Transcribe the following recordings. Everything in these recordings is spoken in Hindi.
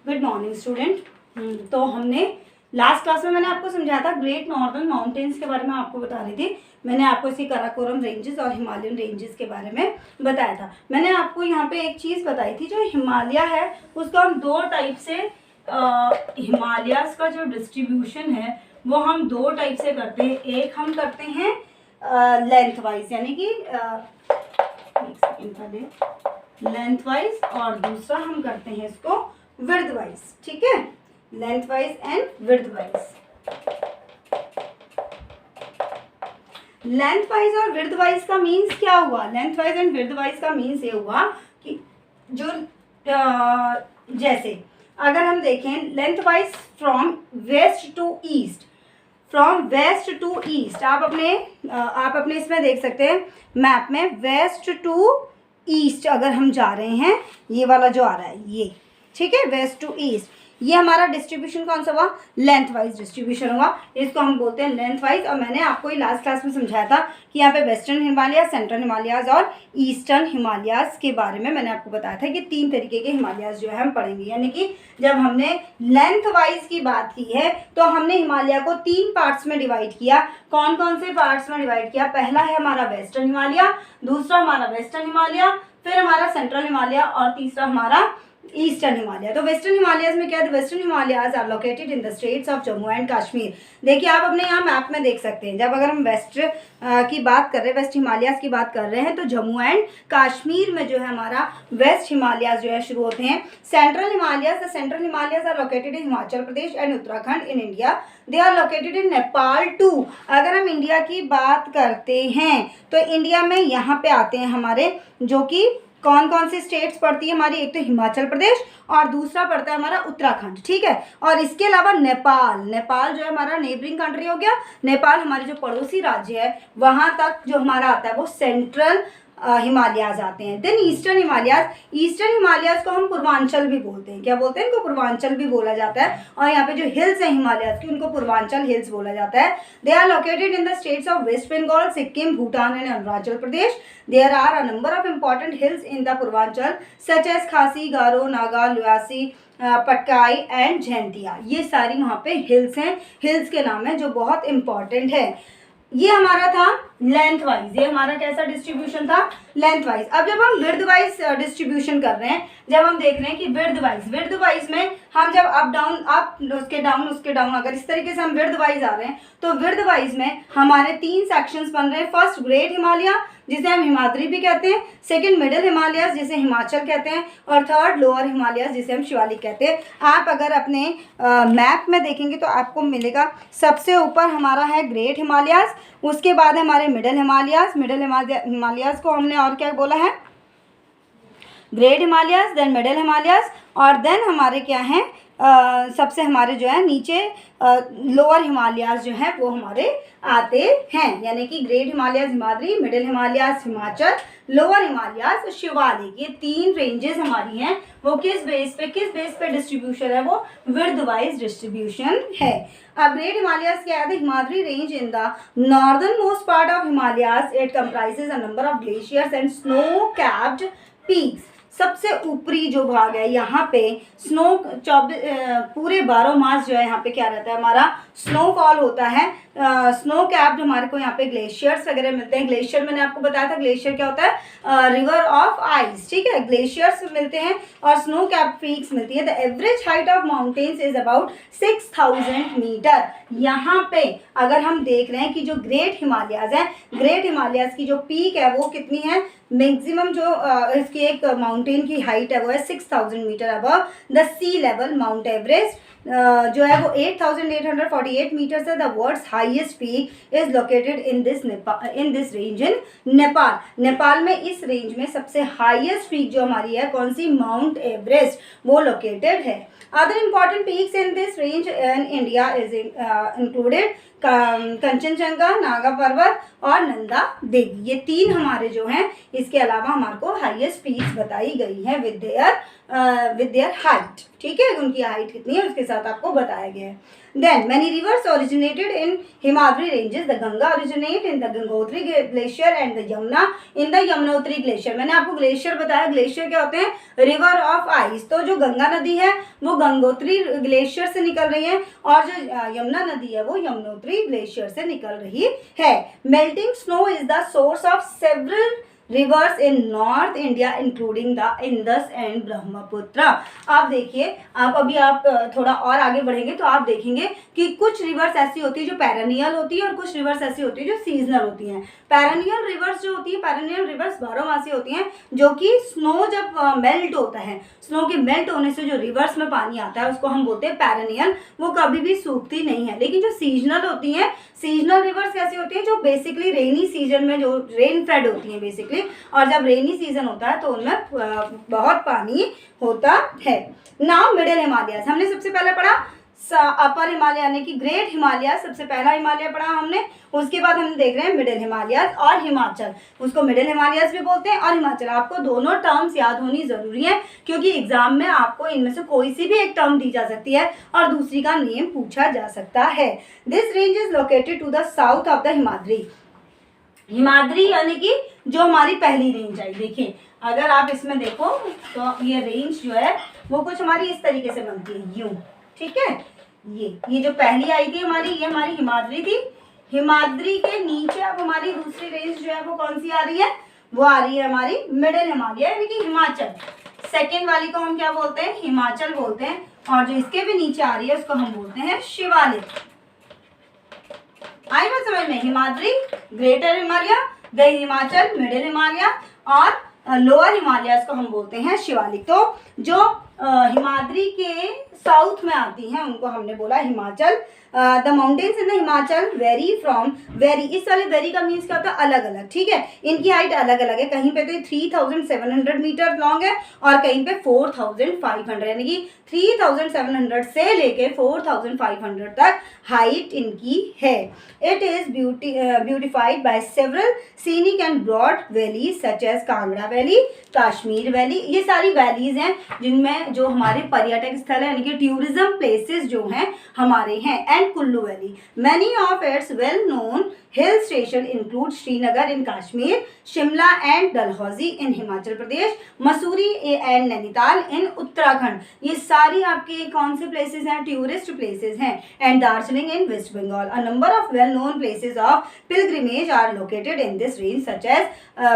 Good morning student. तो हमने लास्ट क्लास में मैंने आपको समझाया था ग्रेट नॉर्दर्न माउंटेन्स के बारे में आपको बता रही थी। मैंने आपको इसी काराकोरम रेंजेस और हिमालयन रेंजेस के बारे में बताया था। मैंने आपको यहाँ पे एक चीज़ बताई थी, जो हिमालय है उसको हम दो टाइप से हिमालयास का जो डिस्ट्रीब्यूशन है वो हम दो टाइप से करते हैं। एक हम करते हैं लेंथ वाइज, यानी कि लेंथ वाइज, और दूसरा हम करते हैं इसको विड्थ वाइज। ठीक है, length wise and width wise. Length wise और विड्थ वाइज का मीन्स क्या हुआ? Length wise and width wise का मीन्स ये हुआ कि जो जैसे अगर हम देखें length wise from west to east, from west to east, आप अपने इसमें देख सकते हैं मैप में, वेस्ट टू ईस्ट अगर हम जा रहे हैं, ये वाला जो आ रहा है ये, ठीक है, वेस्ट टू ईस्ट, ये हमारा डिस्ट्रीब्यूशन कौन सा हुआ? लेंथ वाइज डिस्ट्रीब्यूशन हुआ। इसको हम बोलते हैं लेंथ वाइज। और मैंने आपको ही लास्ट क्लास में समझाया था कि यहाँ पे वेस्टर्न हिमालयाज, सेंट्रल हिमालयाज और ईस्टर्न हिमालयाज के बारे में मैंने आपको बताया था कि तीन तरीके के हिमालयाज जो है हम पढ़ेंगे। यानी कि जब हमने लेंथ वाइज की बात की है तो हमने हिमालय को तीन पार्ट्स में डिवाइड किया। कौन कौन से पार्ट्स में डिवाइड किया? पहला है हमारा वेस्टर्न हिमालय, दूसरा हमारा वेस्टर्न हिमालय, फिर हमारा सेंट्रल हिमालय और तीसरा हमारा ईस्टर्न हिमालय। तो वेस्टर्न हिमालयाज में क्या है? Western Himalayas are located in the states of Jammu and Kashmir. देखिए आप अपने यहाँ मैप में देख सकते हैं, जब अगर हम वेस्ट की बात कर रहे हैं, वेस्ट हिमालयाज की बात कर रहे हैं, तो जम्मू एंड कश्मीर में जो है हमारा वेस्ट हिमालयाज जो है शुरू होते हैं। Central Himalayas, the central Himalayas are located in Himachal Pradesh and Uttarakhand in India. They are located in Nepal too. अगर हम इंडिया की बात करते हैं तो इंडिया में यहाँ पे आते हैं हमारे, जो कि कौन कौन सी स्टेट्स पड़ती है हमारी? एक तो हिमाचल प्रदेश और दूसरा पड़ता है हमारा उत्तराखंड। ठीक है, और इसके अलावा नेपाल, नेपाल जो है हमारा नेबरिंग कंट्री हो गया। नेपाल हमारे जो पड़ोसी राज्य है वहाँ तक जो हमारा आता है वो सेंट्रल हिमालयाज आते हैं। Then eastern Himalayas, eastern Himalayas को हम पूर्वांचल भी बोलते हैं। क्या बोलते हैं? इनको पूर्वांचल भी बोला जाता है। और यहाँ पे जो हिल्स हैं हिमालयाज की, उनको पूर्वांचल हिल्स बोला जाता है। They are located in the states of West Bengal, Sikkim, Bhutan and Arunachal Pradesh. There are a number of important hills in the Purvanchal such as Khasi, Garo, Naga, Lushai, Patkai and Jaintia. ये सारी वहाँ पे हिल्स हैं, हिल्स के नाम है जो बहुत इंपॉर्टेंट है। ये हमारा था लेंथ वाइज। ये हमारा कैसा डिस्ट्रीब्यूशन था? Length wise. अब जब हम विड्थ वाइज डिस्ट्रीब्यूशन कर रहे हैं, जब हम देख रहे हैं कि विड्थ वाइज में हम जब अप डाउन, अप उसके डाउन अगर इस तरीके से हम विड्थ वाइज आ रहे हैं, तो विड्थ वाइज में हमारे तीन सेक्शंस बन रहे हैं। फर्स्ट ग्रेट हिमालय, जिसे हम हिमाद्री भी कहते हैं, सेकंड मिडिल हिमालयाज जिसे हिमाचल कहते हैं, और थर्ड लोअर हिमालयाज जिसे हम शिवालिक कहते हैं। आप अगर अपने मैप में देखेंगे तो आपको मिलेगा सबसे ऊपर हमारा है ग्रेट हिमालयाज, उसके बाद है हमारे मिडिल हिमालयाज। मिडिल हिमालयाज को हमने और क्या बोला है? Great Himalayas, then middle Himalayas, और देन हमारे क्या हैं सबसे हमारे जो है नीचे लोअर हिमालयाज जो हैं वो हमारे आते हैं। यानी कि great Himalayas Himadri, middle Himalayas Himachal, lower Himalayas Shivalik. ये तीन रेंजेस हमारी हैं। वो किस बेस पे डिस्ट्रीब्यूशन है? वो विड्थ वाइज डिस्ट्रीब्यूशन है। अब ग्रेट हिमालयाज क्या है? Himadri range in the northern most part of Himalayas. It comprises a number of glaciers and snow capped peaks. सबसे ऊपरी जो भाग है यहाँ पे स्नो पूरे 12 मास जो है यहाँ पे क्या रहता है? हमारा स्नोफॉल होता है। स्नो कैप्ड हमारे को यहाँ पे ग्लेशियर्स वगैरह मिलते हैं। ग्लेशियर मैंने आपको बताया था, ग्लेशियर क्या होता है? River of ice. ठीक है, ग्लेशियर्स मिलते हैं और स्नो कैप्ड पीक्स मिलती है। The average height of mountains is about 6000 metre. यहाँ पे अगर हम देख रहे हैं कि जो ग्रेट हिमालयाज है, ग्रेट हिमालयाज की जो पीक है वो कितनी है? मैक्सिमम जो इसकी एक माउंटेन की हाइट है वो है 6000 metre above the sea level. Mount Everest जो है वो 8848 मीटर है। The world's highest peak is located in this range in Nepal. Nepal में इस रेंज में सबसे हाईएस्ट पीक जो हमारी है कौन सी? माउंट एवरेस्ट, वो लोकेटेड है। Other important peaks in this range in India is included Kanchenjunga, Naga पर्वत और नंदा देवी। ये तीन हमारे जो हैं, इसके अलावा हमारे को हाईएस्ट पीक्स बताई गई हैं with their with their height, ठीक है, उनकी हाइट कितनी है उसके साथ आपको बताया गया है। Then many rivers originated in Himadri ranges. The Ganga originate in the Gangotri glacier and the Yamuna in the Yamunotri glacier. मैंने आपको ग्लेशियर बताया, ग्लेशियर क्या होते हैं, रिवर ऑफ आइस। तो जो गंगा नदी है वो गंगोत्री ग्लेशियर से निकल रही है और जो यमुना नदी है वो यमुनोत्री ग्लेशियर से निकल रही है। Melting snow is the source of several reverse in north India including the Indus and Brahmaputra. आप देखिए, आप अभी आप थोड़ा और आगे बढ़ेंगे तो आप देखेंगे कि कुछ रिवर्स ऐसी होती है जो पैरेनियल होती है और कुछ रिवर्स ऐसी होती है जो सीजनल होती हैं। पैरेनियल रिवर्स जो होती है, पैरेनियल रिवर्स 12 मासी होती हैं, जो कि स्नो जब मेल्ट होता है, स्नो के मेल्ट होने से जो रिवर्स में पानी आता है उसको हम बोलते हैं पैरेनियल, वो कभी भी सूखती नहीं है। लेकिन जो सीजनल होती हैं, सीजनल रिवर्स कैसी होती है, जो बेसिकली रेनी सीजन में जो रेन फेड होती हैं बेसिकली, और जब रेनी सीजन होता है तो उनमें बहुत पानी होता है। नाउ मिडिल हिमालय, हमने सबसे पहले पढ़ा अपर हिमालय यानी कि ग्रेट हिमालय, सबसे पहला हिमालय पढ़ा हमने। उसके बाद हम देख रहे हैं मिडिल हिमालय और हिमाचल, उसको मिडिल हिमालय भी बोलते हैं और हिमाचल। आपको दोनों टर्म्स याद होनी जरूरी है क्योंकि एग्जाम में आपको इनमें से कोई सी भी एक टर्म दी जा सकती है और दूसरी का नेम पूछा जा सकता है। This range is located to the south of the Himadri. Himadri यानी कि जो हमारी पहली रेंज आई, देखिए अगर आप इसमें देखो तो ये रेंज जो है वो कुछ हमारी इस तरीके से बनती है, यूं, ठीक है। ये जो पहली आई थी हमारी, ये हमारी हिमाद्री थी। हिमाद्री के नीचे अब हमारी दूसरी रेंज जो है वो कौन सी आ रही है, वो आ रही है हमारी मिडिल हिमालय यानी कि हिमाचल। सेकेंड वाली को हम क्या बोलते हैं, हिमाचल बोलते हैं, और जो इसके भी नीचे आ रही है उसको हम बोलते हैं शिवालिक। आई बात समझ में, Himadri greater Himalaya, the Himachal middle Himalaya और लोअर हिमालय को हम बोलते हैं शिवालिक। तो जो हिमाद्री के साउथ में आती हैं उनको हमने बोला Himachal. The mountains in the Himachal very from very, इस वाले वेरी का मीन्स क्या होता है, अलग अलग, ठीक है। इनकी हाइट अलग अलग है, कहीं पे तो 3700 मीटर लॉन्ग है और कहीं पे 4500, यानी कि 3700 से लेके 4500 तक हाइट इनकी है। It is beautified by several scenic and broad valleys such as Kangra valley, Kashmir valley. ये सारी वैलीज हैं जिनमें जो हमारे पर्यटक स्थल है यानी कि टूरिज्म प्लेसेस जो हैं हमारे हैं। And Kullu valley, many of its well known hill station include Srinagar in Kashmir, Shimla and Dalhousie in Himachal Pradesh, Mussoorie and Nainital in Uttarakhand. ये सारी आपके कौन से प्लेसेस हैं, टूरिस्ट प्लेसेस हैं। And Darjeeling in West Bengal. A number of well known places of pilgrimage are located in this range such as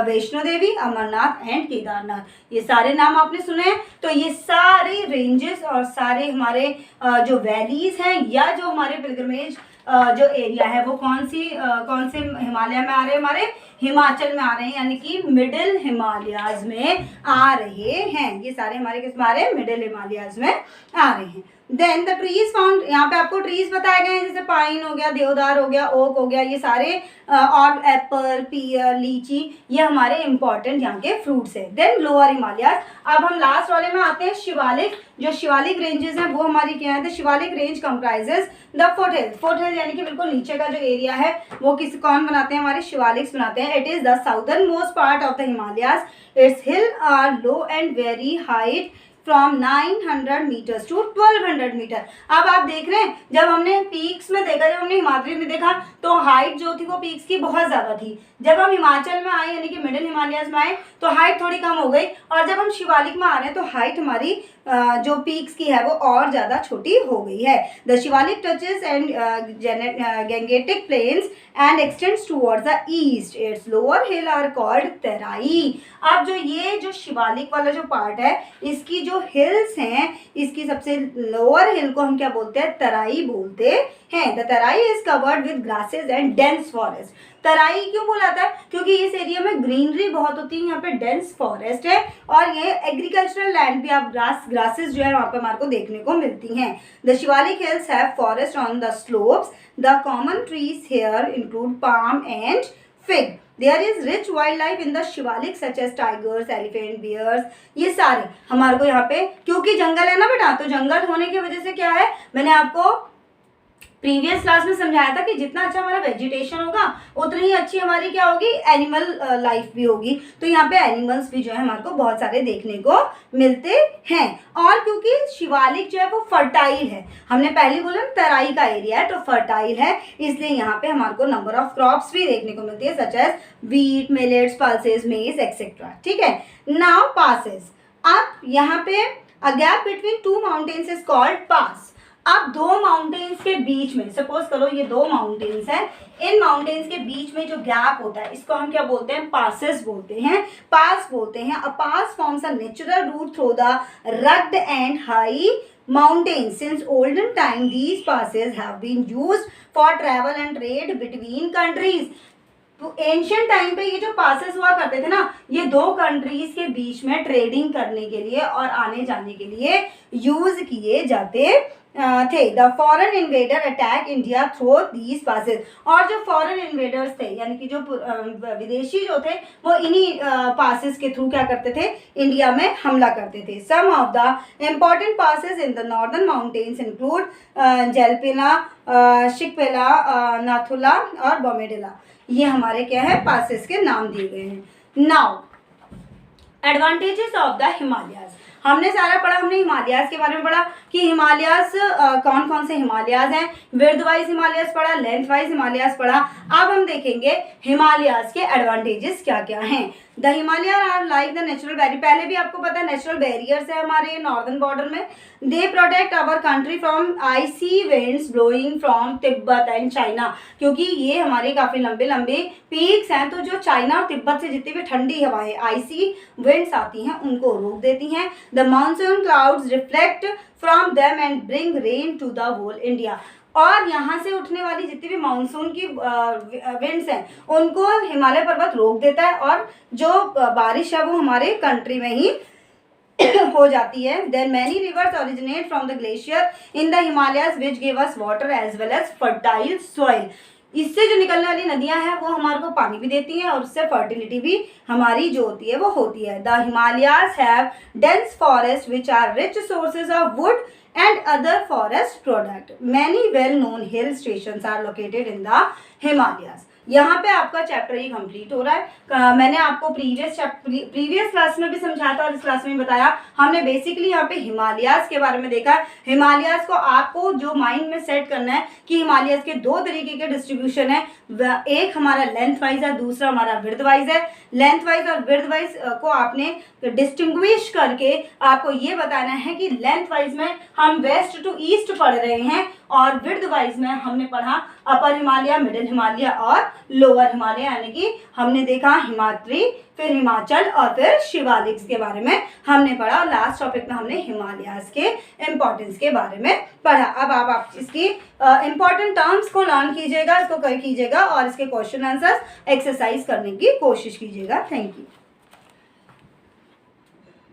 Vaishno Devi, Amarnath and Kedarnath. ये सारे नाम आपने सुने हैं। तो ये सारे रेंजेस और सारे हमारे जो वैलीज हैं या जो हमारे पिलग्रिमेज जो एरिया है वो कौन से हिमालय में आ रहे हैं, हमारे हिमाचल में आ रहे हैं, यानी कि मिडिल हिमालयाज में आ रहे हैं। ये सारे हमारे किस में आ रहे हैं, मिडिल हिमालयाज में आ रहे हैं। देन द ट्रीज फाउंड, यहाँ पे आपको ट्रीज बताए गए हैं जैसे पाइन हो गया, देवदार हो गया, ओक हो गया, ये सारे और एप्पल, पीयर, लीची, ये हमारे इंपॉर्टेंट यहाँ के फ्रूट्स हैं। Then lower Himalayas. अब हम लास्ट वाले में आते हैं शिवालिक। जो शिवालिक रेंजेस हैं वो हमारी क्या है, the Shivalik range comprises the foothills. Foothills यानी कि बिल्कुल नीचे का जो एरिया है वो कौन बनाते हैं, हमारे शिवालिक्स बनाते हैं। It is the southern most part of the Himalayas. Its hill are low and very height from 900 metres to 1200 metre. अब आप देख रहे हैं, जब हमने पीक्स में देखा, जब हमने हिमाद्री में देखा तो हाइट जो थी वो पीक्स की बहुत ज़्यादा थी। जब हम हिमाचल में आए यानी कि मिडिल हिमालयाज में आए तो हाइट थोड़ी कम हो गई, और जब हम शिवालिक में आ रहे हैं तो हाइट हमारी जो पीक्स की है वो और ज़्यादा छोटी हो गई है। The Shivalik touches and Gangetic plains and extends towards the east. Its lower hill are called Terai. अब ये जो शिवालिक वाला जो पार्ट है, इसकी जो हिल्स हैं, इसकी सबसे लोअर हिल को हम क्या बोलते हैं, तराई बोलते हैं। The Terai is covered with grasses and dense forest. Terai क्यों बोला जाता है, क्योंकि इस एरिया में ग्रीनरी बहुत होती है, यहाँ पे डेंस फॉरेस्ट है और ये एग्रीकल्चरल लैंड भी, आप ग्रासेस जो है वहाँ पे हमारे को देखने को मिलती हैं। The Shivalik hills have forest on the slopes. The common trees here include palm and fig. There is rich wildlife in the Shivalik such as tigers, elephant, bears। ये सारे हमारे को यहाँ पे, क्योंकि जंगल है ना बेटा, तो जंगल होने की वजह से क्या है, मैंने आपको प्रीवियस क्लास में समझाया था कि जितना अच्छा हमारा वेजिटेशन होगा उतनी ही अच्छी हमारी क्या होगी, एनिमल लाइफ भी होगी। तो यहाँ पे एनिमल्स भी जो है हमारे को बहुत सारे देखने को मिलते हैं। और क्योंकि शिवालिक जो है वो फर्टाइल है, हमने पहले बोला तराई का एरिया है तो फर्टाइल है, इसलिए यहाँ पे हमारे को नंबर ऑफ क्रॉप्स भी देखने को मिलती है, such as wheat, millets, pulses, maize etcetera. ठीक है, नाउ पासेस। अब यहाँ पे a gap between two mountains is called pass. अब दो माउंटेन्स के बीच में, सपोज करो ये दो माउंटेन्स हैं, इन माउंटेन्स के बीच में जो गैप होता है इसको हम क्या बोलते हैं, पासेस बोलते हैं, पास बोलते हैं। A pass forms a natural route through the rugged and high mountains. Since olden time, these passes have been used for travel and trade between countries. तो एंशियंट टाइम पे ये जो पासेस हुआ करते थे ना, ये दो कंट्रीज के बीच में ट्रेडिंग करने के लिए और आने जाने के लिए यूज किए जाते थे। The foreign invader attack India through these passes. और जो फॉरेन इन्वेडर्स थे यानी कि जो विदेशी जो थे वो इन्हीं पासेस के थ्रू क्या करते थे, इंडिया में हमला करते थे। Some of the important passes in the northern mountains include Jelepla, Shipkila, Nathula और बॉमेडिला। ये हमारे क्या है, पासेस के नाम दिए गए हैं। Now advantages of the Himalayas. हमने सारा पढ़ा, हमने हिमालयाज के बारे में पढ़ा कि हिमालयाज कौन कौन से हिमालयाज हैं, विड्थ वाइज हिमालयाज पढ़ा, लेंथ वाइज हिमालयाज पढ़ा। अब हम देखेंगे हिमालयाज के एडवांटेजेस क्या क्या हैं। The Himalaya are like the natural barrier, पहले भी आपको पता है नेचुरल बैरियर्स है हमारे नॉर्दर्न बॉर्डर में। They protect our country from icy winds blowing from Tibet and China, क्योंकि ये हमारे काफ़ी लंबे लंबे पीक्स हैं, तो जो चाइना और तिब्बत से जितनी भी ठंडी हवाएं, आइसी विंड्स आती हैं, उनको रोक देती हैं। The monsoon clouds reflect from them and bring rain to the whole India. और यहाँ से उठने वाली जितनी भी मानसून की विंड्स हैं उनको हिमालय पर्वत रोक देता है और जो बारिश है वो हमारे कंट्री में ही हो जाती है। Then many rivers originate from the glacier in the Himalayas which give us water as well as fertile soil. इससे जो निकलने वाली नदियां हैं वो हमारे को पानी भी देती हैं और उससे फर्टिलिटी भी हमारी जो होती है वो होती है। The Himalayas have dense forest which are rich sources of wood and other forest product. Many well-known hill stations are located in the Himalayas. यहाँ पे आपका चैप्टर ये कंप्लीट हो रहा है। मैंने आपको प्रीवियस क्लास में भी समझाया था और इस क्लास में बताया। हमने बेसिकली यहाँ पे हिमालयाज के बारे में देखा। हिमालयाज को आपको जो माइंड में सेट करना है कि हिमालयाज के दो तरीके के डिस्ट्रीब्यूशन है, एक हमारा लेंथ वाइज है, दूसरा हमारा विड्थ वाइज है। लेंथ वाइज और विड्थ वाइज को आपने डिस्टिंग्विश करके आपको ये बताना है कि लेंथ वाइज में हम वेस्ट टू ईस्ट पढ़ रहे हैं और विड्थ वाइज में हमने पढ़ा अपर हिमालय, मिडिल हिमालय और लोअर हिमालय, यानी कि हमने देखा हिमाद्री, फिर हिमाचल और फिर शिवालिक्स के बारे में हमने पढ़ा। और लास्ट टॉपिक में हमने हिमालयाज के इम्पोर्टेंस के बारे में पढ़ा। अब आप इसकी इम्पोर्टेंट टर्म्स को लर्न कीजिएगा, इसको कीजिएगा और इसके क्वेश्चन आंसर्स एक्सरसाइज करने की कोशिश कीजिएगा। Thank you.